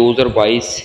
2022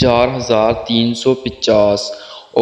4350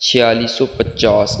4650،